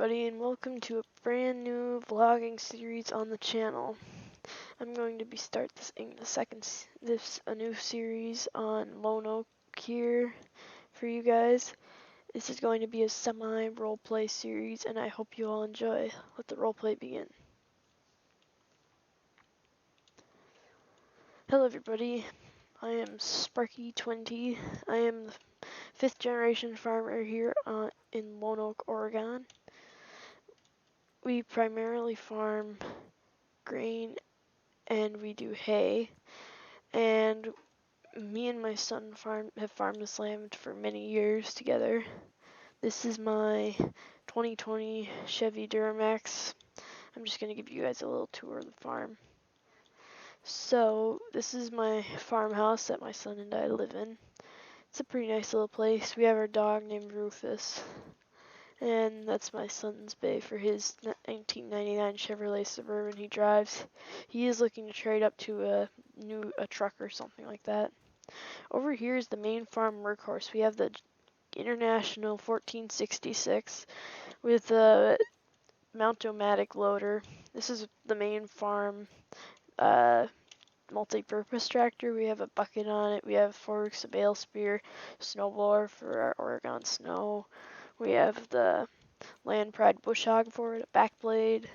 everybody, and welcome to a brand new vlogging series on the channel. I'm going to be starting a new series on Lone Oak here for you guys. This is going to be a semi roleplay series, and I hope you all enjoy. Let the roleplay begin. Hello everybody, I am Sparky20. I am the 5th generation farmer here in Lone Oak, Oregon. We primarily farm grain and we do hay, and me and my son have farmed this land for many years together. This is my 2020 Chevy Duramax. I'm just going to give you guys a little tour of the farm. So this is my farmhouse that my son and I live in. It's a pretty nice little place. We have our dog named Rufus. And that's my son's bay for his 1999 Chevrolet Suburban he drives. He is looking to trade up to a truck or something like that. Over here is the main farm workhorse. We have the International 1466 with a Mount-O-Matic loader. This is the main farm multi-purpose tractor. We have a bucket on it. We have forks, a bale spear, snowblower for our Oregon snow. We have the Land Pride bush hog for it, a back blade.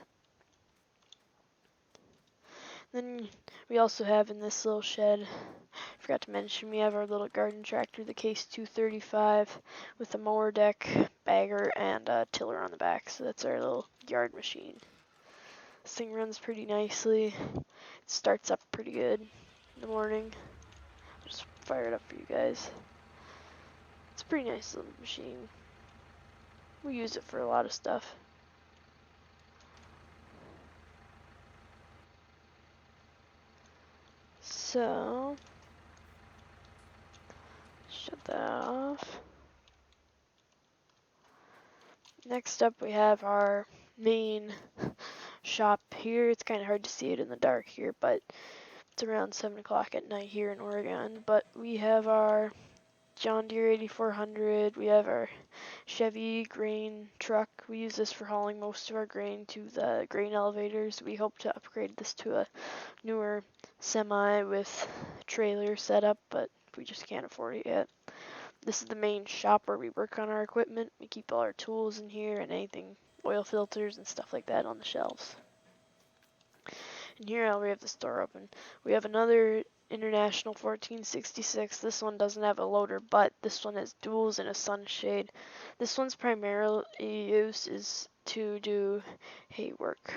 Then we also have in this little shed, I forgot to mention, we have our little garden tractor, the Case 235, with a mower deck, bagger, and a tiller on the back. So that's our little yard machine. This thing runs pretty nicely. It starts up pretty good in the morning. Just fire it up for you guys. It's a pretty nice little machine. We use it for a lot of stuff. So, shut that off. Next up we have our main shop here. It's kind of hard to see it in the dark here, but it's around 7 o'clock at night here in Oregon. But we have our John Deere 8400, we have our Chevy grain truck. We use this for hauling most of our grain to the grain elevators. We hope to upgrade this to a newer semi with trailer setup, but we just can't afford it yet. This is the main shop where we work on our equipment. We keep all our tools in here and anything, oil filters and stuff like that on the shelves. And here we have the store open. We have another International 1466. This one doesn't have a loader, but this one has duals and a sunshade. This one's primary use is to do hay work.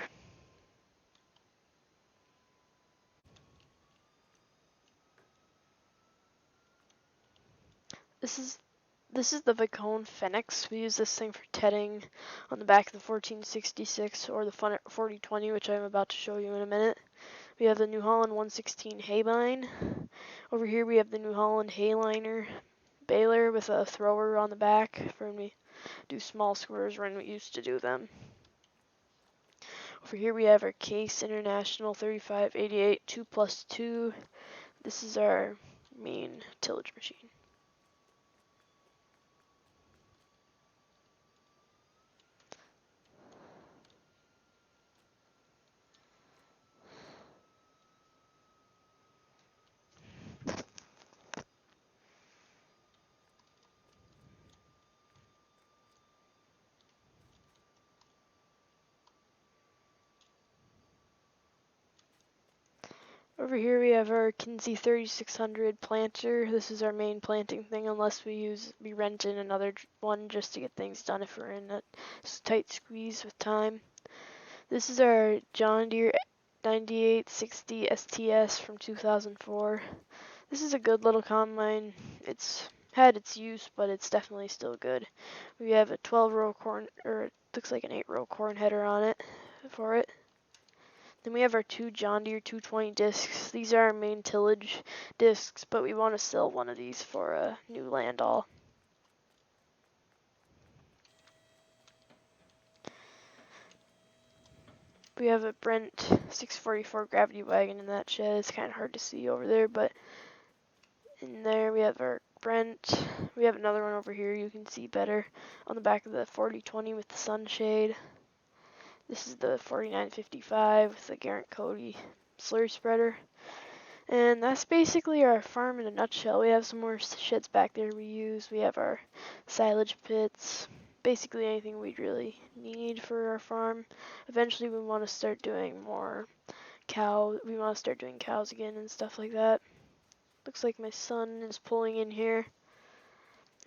This is the Vacone Phoenix. We use this thing for tedding on the back of the 1466 or the 4020, which I'm about to show you in a minute. We have the New Holland 116 Haybine. Over here we have the New Holland Hayliner baler with a thrower on the back for when we do small squares when we used to do them. Over here we have our Case International 3588 2+2. This is our main tillage machine. Over here we have our Kinsey 3600 planter. This is our main planting thing unless we rent in another one just to get things done if we're in a tight squeeze with time. This is our John Deere 9860 STS from 2004. This is a good little combine. It's had its use, but it's definitely still good. We have a 12-row corn, or it looks like an 8-row corn header on it for it. Then we have our two John Deere 220 discs. These are our main tillage discs, but we want to sell one of these for a new landall. We have a Brent 644 gravity wagon in that shed. It's kind of hard to see over there, but in there we have our Brent. We have another one over here you can see better on the back of the 4020 with the sunshade. This is the 4955 with the Garrett Cody slurry spreader. And that's basically our farm in a nutshell. We have some more sheds back there we use. We have our silage pits, basically anything we'd really need for our farm. Eventually we want to start doing more we want to start doing cows again and stuff like that. Looks like my son is pulling in here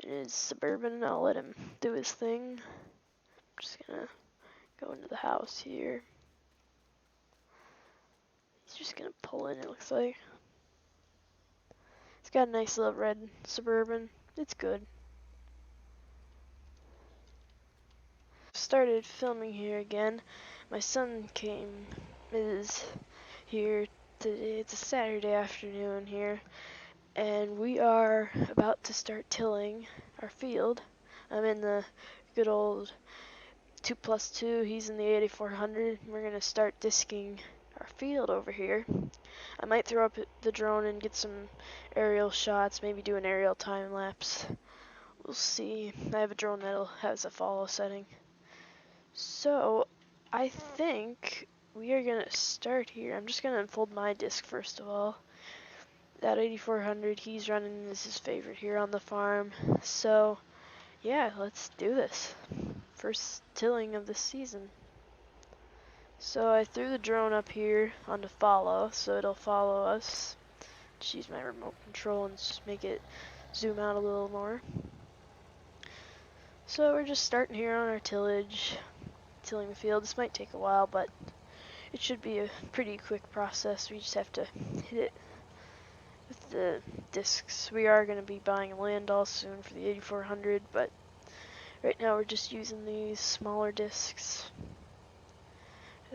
in his Suburban. I'll let him do his thing. I'm just gonna go into the house here. He's just gonna pull in, it looks like. It's got a nice little red Suburban. It's good. Started filming here again. My son is here today. It's a Saturday afternoon here, and we are about to start tilling our field. I'm in the good old 2+2. He's in the 8400. We're gonna start disking our field over here. I might throw up the drone and get some aerial shots, maybe do an aerial time lapse. We'll see. I have a drone that has a follow setting. So I think we are gonna start here. I'm just gonna unfold my disc first of all. That 8400 he's running is his favorite here on the farm. So yeah, let's do this. First tilling of the season. So I threw the drone up here on to follow, so it'll follow us. Just use my remote control and just make it zoom out a little more. So we're just starting here on our tillage, tilling the field. This might take a while, but it should be a pretty quick process. We just have to hit it with the discs. We are going to be buying a land all soon for the 8400, but right now we're just using these smaller discs.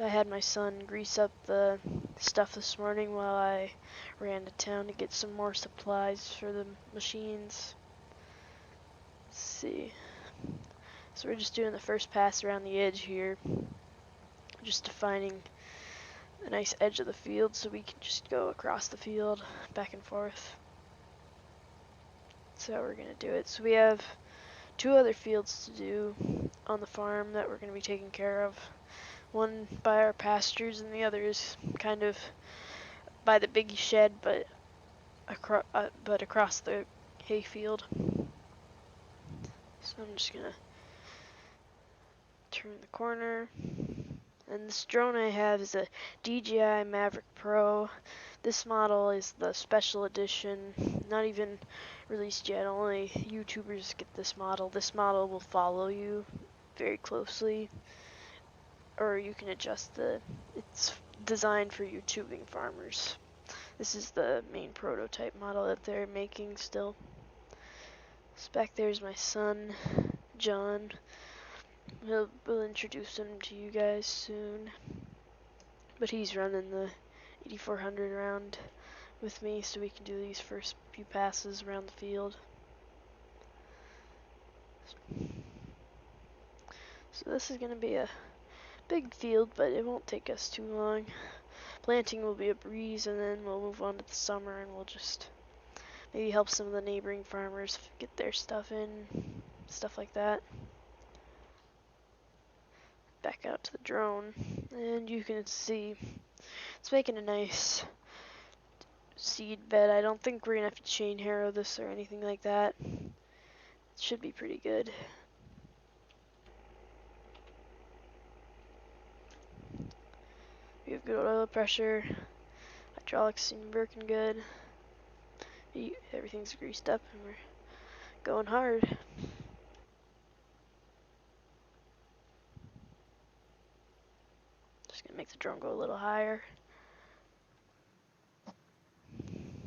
I had my son grease up the stuff this morning while I ran to town to get some more supplies for the machines. Let's see. So we're just doing the first pass around the edge here, just defining a nice edge of the field so we can just go across the field back and forth. That's how we're going to do it. So we have 2 other fields to do on the farm that we're going to be taking care of. One by our pastures and the other is kind of by the big shed, but across the hay field. So I'm just gonna turn the corner. And this drone I have is a DJI Mavic Pro. This model is the special edition, not even released yet. Only YouTubers get this model. This model will follow you very closely, or you can adjust it's designed for YouTubing farmers. This is the main prototype model that they're making still. So back there's my son, John. We'll introduce him to you guys soon. But he's running the 8400 around with me so we can do these first few passes around the field. So this is going to be a big field, but it won't take us too long. Planting will be a breeze, and then we'll move on to the summer, and we'll just maybe help some of the neighboring farmers get their stuff in, stuff like that. Back out to the drone, and you can see it's making a nice seed bed. I don't think we're gonna have to chain harrow this or anything like that. It should be pretty good. We have good oil pressure. Hydraulics seem working good. Everything's greased up and we're going hard. Just gonna make the drone go a little higher.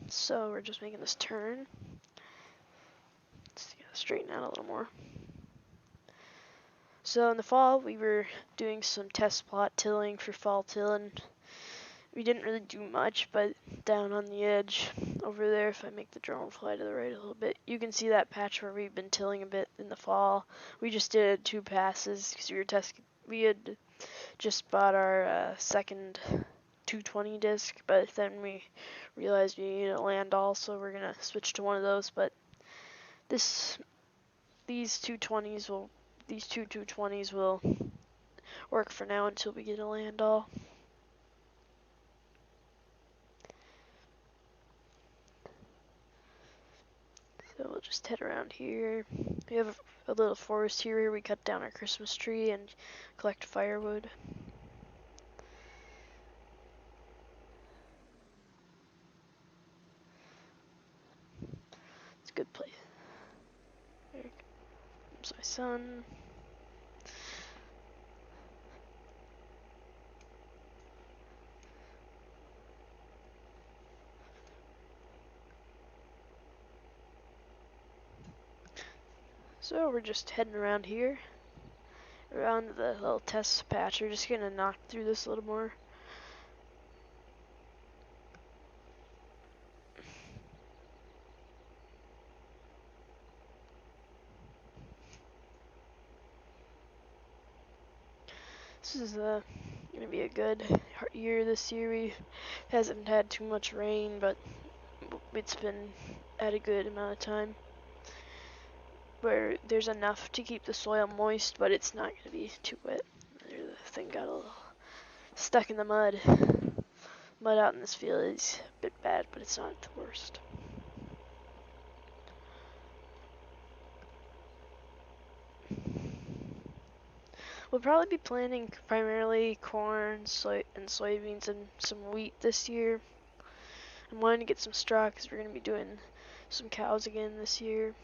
So we're just making this turn. Let's straighten out a little more. So in the fall we were doing some test plot tilling for fall tilling. We didn't really do much, but down on the edge over there, if I make the drone fly to the right a little bit, you can see that patch where we've been tilling a bit in the fall. We just did 2 passes because we had just bought our second 220 disc, but then we realized we needed a land all, so we're gonna switch to one of those. But these two 220s will work for now until we get a land all. So we'll just head around here. We have a little forest here where we cut down our Christmas tree and collect firewood. It's a good place. There's my son. So we're just heading around here, around the little test patch. We're just gonna knock through this a little more. This is gonna be a good year this year. We hasn't had too much rain, but it's been at a good amount of time where there's enough to keep the soil moist, but it's not gonna be too wet. The thing got a little stuck in the mud. Mud out in this field is a bit bad, but it's not the worst. We'll probably be planting primarily corn, soybeans, and some wheat this year. I'm wanting to get some straw because we're going to be doing some cows again this year.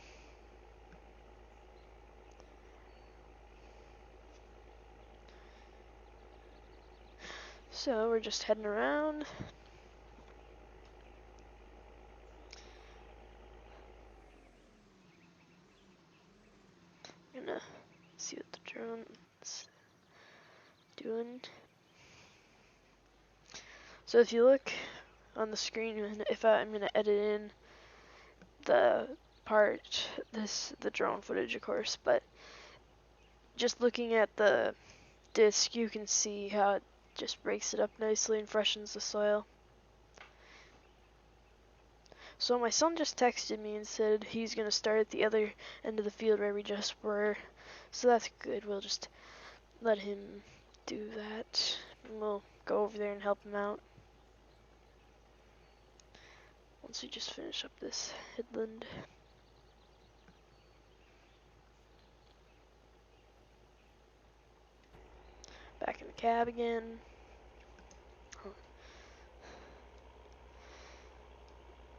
So we're just heading around. I'm gonna see what the drone's doing. So if you look on the screen, I'm gonna edit in the the drone footage, of course, but just looking at the disc, you can see how it just breaks it up nicely and freshens the soil. So my son just texted me and said he's gonna start at the other end of the field where we just were. So that's good. We'll just let him do that. And we'll go over there and help him out once we just finish up this headland. Back in the cab again.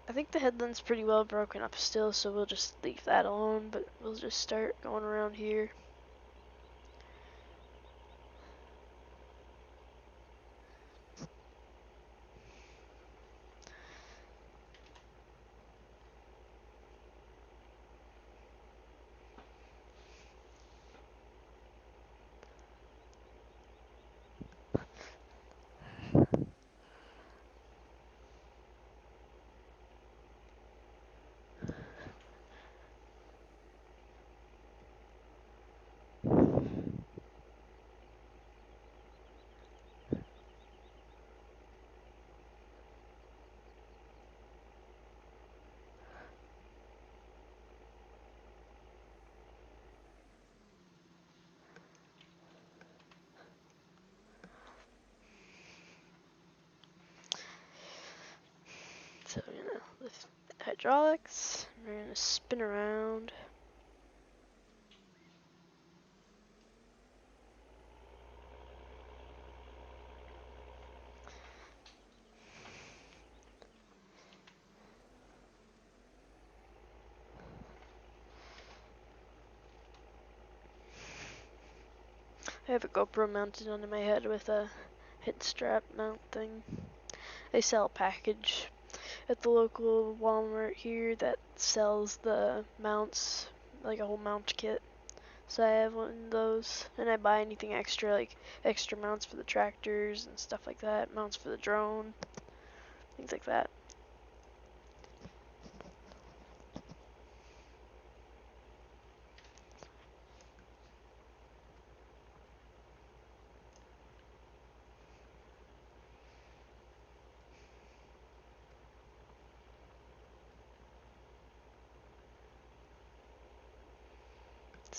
I think the headland's pretty well broken up still, so we'll just leave that alone, but we'll just start going around here. So we're gonna lift the hydraulics, we're gonna spin around. I have a GoPro mounted onto my head with a head strap mount thing. They sell a package at the local Walmart here that sells the mounts, like a whole mount kit. So I have one of those, and I buy anything extra, like extra mounts for the tractors and stuff like that, mounts for the drone, things like that.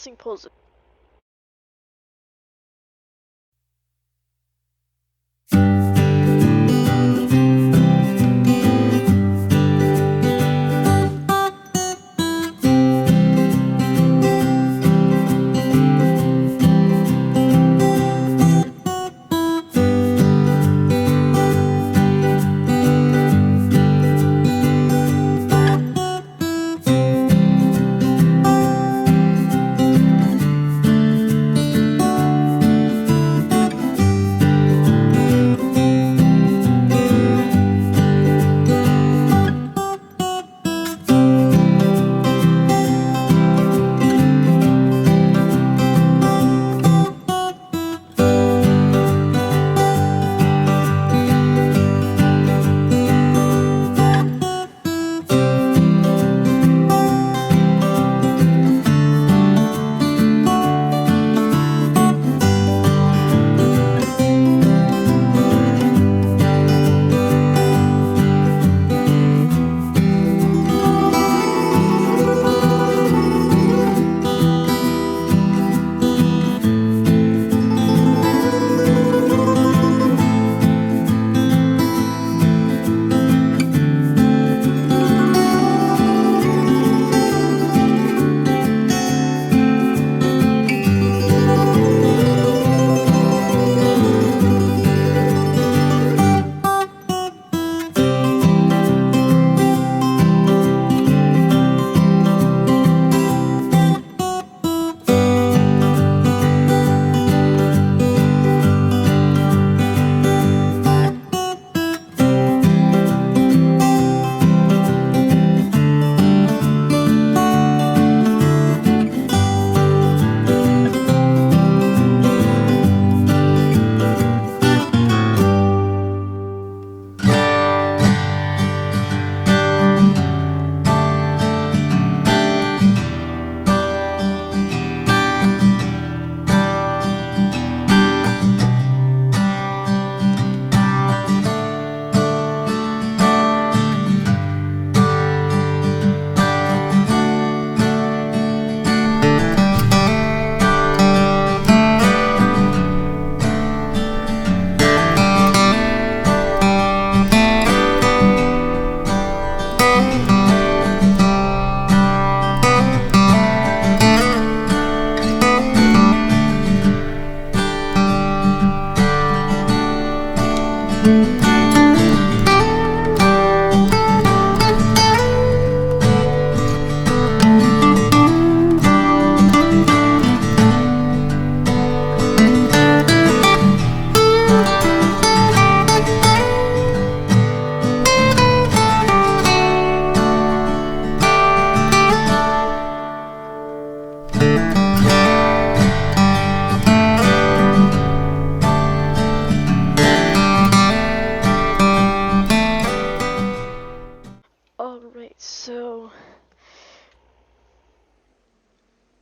thing pulls it.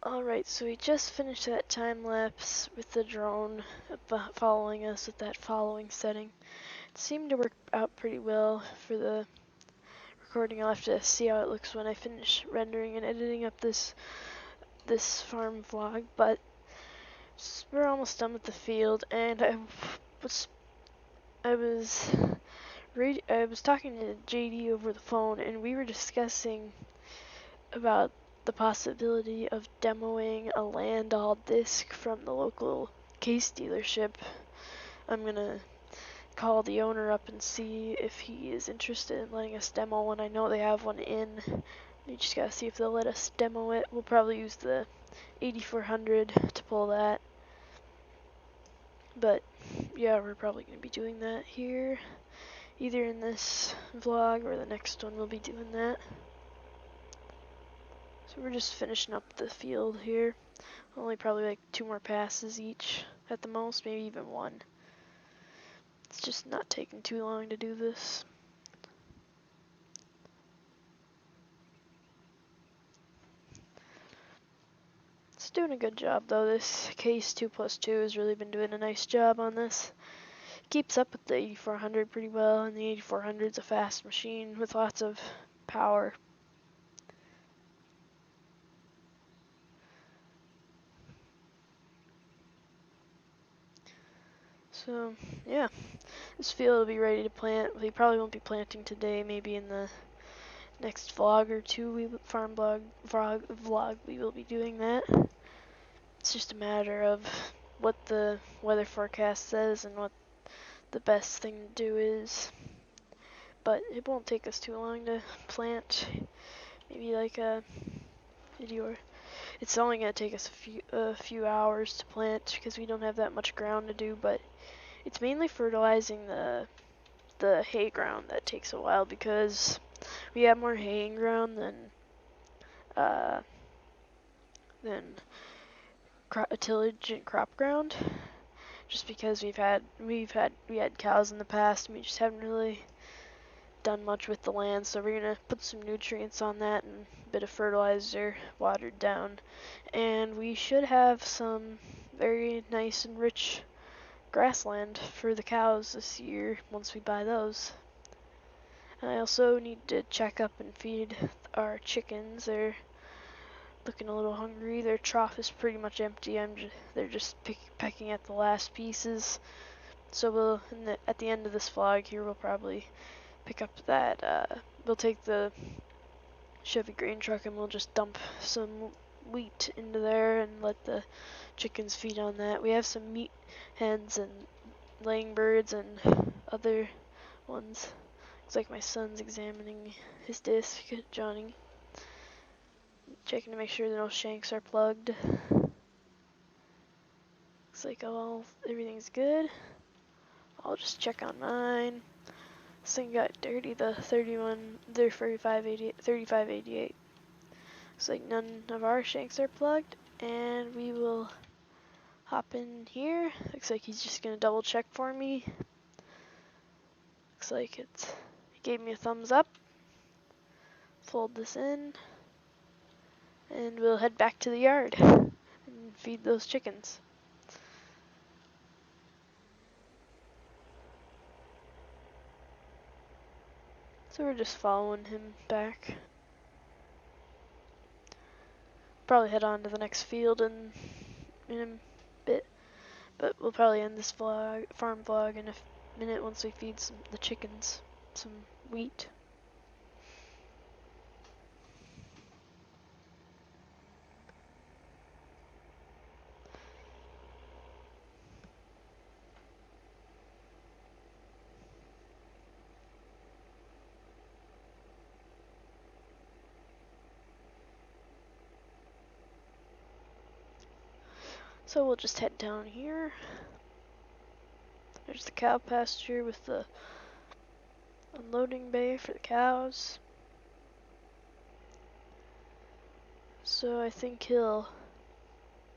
Alright, so we just finished that time lapse with the drone following us with that following setting. It seemed to work out pretty well for the recording. I'll have to see how it looks when I finish rendering and editing up this farm vlog, but we're almost done with the field, and I was talking to JD over the phone, and we were discussing about the possibility of demoing a Landall disc from the local case dealership. I'm gonna call the owner up and see if he is interested in letting us demo one. I know they have one in. We just gotta see if they'll let us demo it. We'll probably use the 8400 to pull that. But yeah, we're probably gonna be doing that here. Either in this vlog or the next one we'll be doing that. So we're just finishing up the field here. Only probably like 2 more passes each at the most, maybe even 1. It's just not taking too long to do this. It's doing a good job though. This case 2+2 has really been doing a nice job on this. Keeps up with the 8400 pretty well, and the 8400 is a fast machine with lots of power. So, yeah, this field will be ready to plant. We probably won't be planting today, maybe in the next vlog or two, vlog, we will be doing that. It's just a matter of what the weather forecast says and what the best thing to do is. But it won't take us too long to plant. Maybe like a video. It's only gonna take us a few hours to plant because we don't have that much ground to do. But it's mainly fertilizing the hay ground that takes a while because we have more haying ground than tillage and crop ground. Just because we had cows in the past, and we just haven't really done much with the land, so we're gonna put some nutrients on that and a bit of fertilizer watered down, and we should have some very nice and rich grassland for the cows this year once we buy those. I also need to check up and feed our chickens. They're looking a little hungry. Their trough is pretty much empty. They're just pecking at the last pieces. So at the end of this vlog here, we'll probably pick up that, we'll take the Chevy grain truck and we'll just dump some wheat into there and let the chickens feed on that. We have some meat hens and laying birds and other ones. Looks like my son's examining his disc, Johnny. Checking to make sure no shanks are plugged. Looks like everything's good. I'll just check on mine. This thing got dirty, the 3588. Looks like none of our shanks are plugged, and we will hop in here. Looks like he's just gonna double check for me. Looks like he gave me a thumbs up. Fold this in, and we'll head back to the yard and feed those chickens. So we're just following him back. Probably head on to the next field in a bit, but we'll probably end this farm vlog in a minute once we feed the chickens some wheat. So we'll just head down here. There's the cow pasture with the unloading bay for the cows. So I think he'll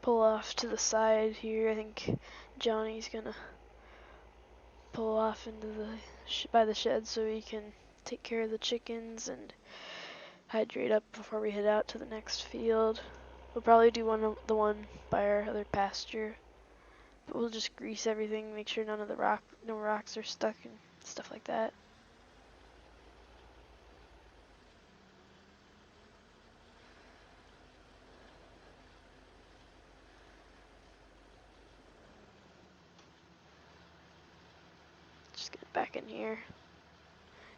pull off to the side here. I think Johnny's gonna pull off into by the shed so he can take care of the chickens and hydrate up before we head out to the next field. We'll probably do the one by our other pasture. But we'll just grease everything, make sure no rocks are stuck and stuff like that. Just get back in here,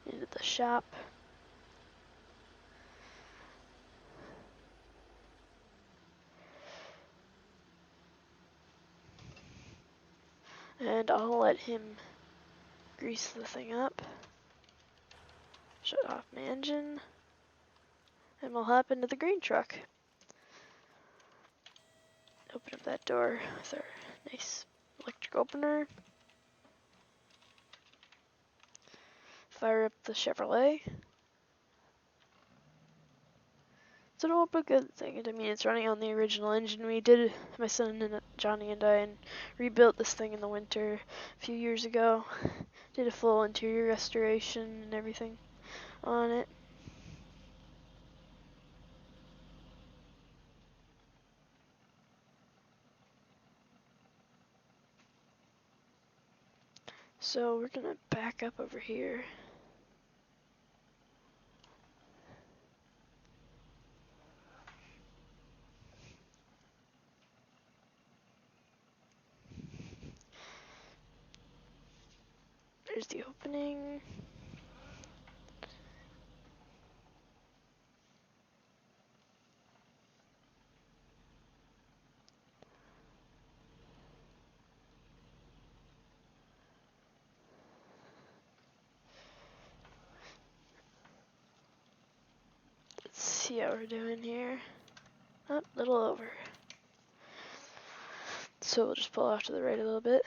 into the shop. And I'll let him grease the thing up. Shut off my engine. And we'll hop into the grain truck. Open up that door with our nice electric opener. Fire up the Chevrolet. It's an old but good thing. I mean, it's running on the original engine. We did, my son and Johnny and I, and rebuilt this thing in the winter a few years ago. Did a full interior restoration and everything on it. So we're gonna back up over here. There's the opening. Let's see how we're doing here. Oh, a little over. So we'll just pull off to the right a little bit.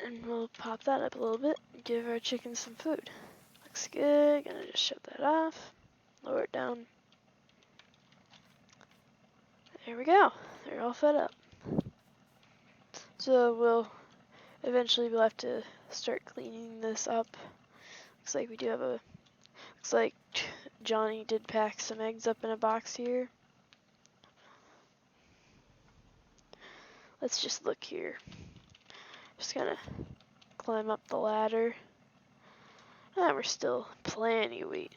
And we'll pop that up a little bit and give our chickens some food. Looks good. Gonna just shut that off. Lower it down. There we go. They're all fed up. So we'll have to start cleaning this up. Looks like we do have a, looks like Johnny did pack some eggs up in a box here. Let's just look here. Just gonna climb up the ladder. Ah, we're still plenty wheat.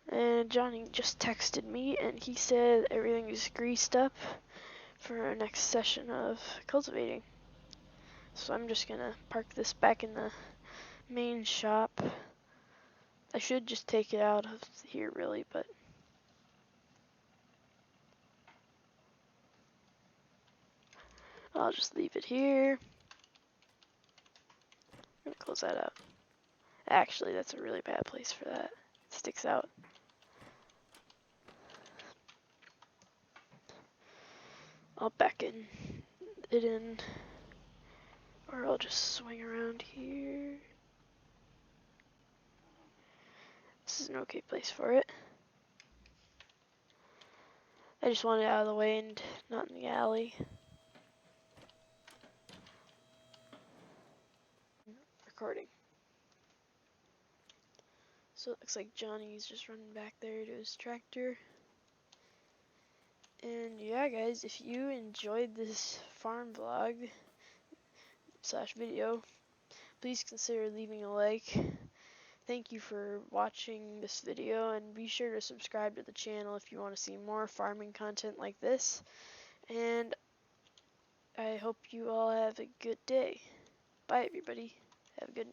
And Johnny just texted me and he said everything is greased up for our next session of cultivating. So I'm just gonna park this back in the main shop. I should just take it out of here really, but I'll just leave it here. I'm gonna close that out. Actually, that's a really bad place for that. It sticks out. I'll back it in, or I'll just swing around here. This is an okay place for it. I just want it out of the way and not in the alley. Recording. So it looks like Johnny's just running back there to his tractor. And yeah guys, if you enjoyed this farm vlog / video, please consider leaving a like. Thank you for watching this video, and be sure to subscribe to the channel if you want to see more farming content like this. And I hope you all have a good day. Bye everybody. Have a good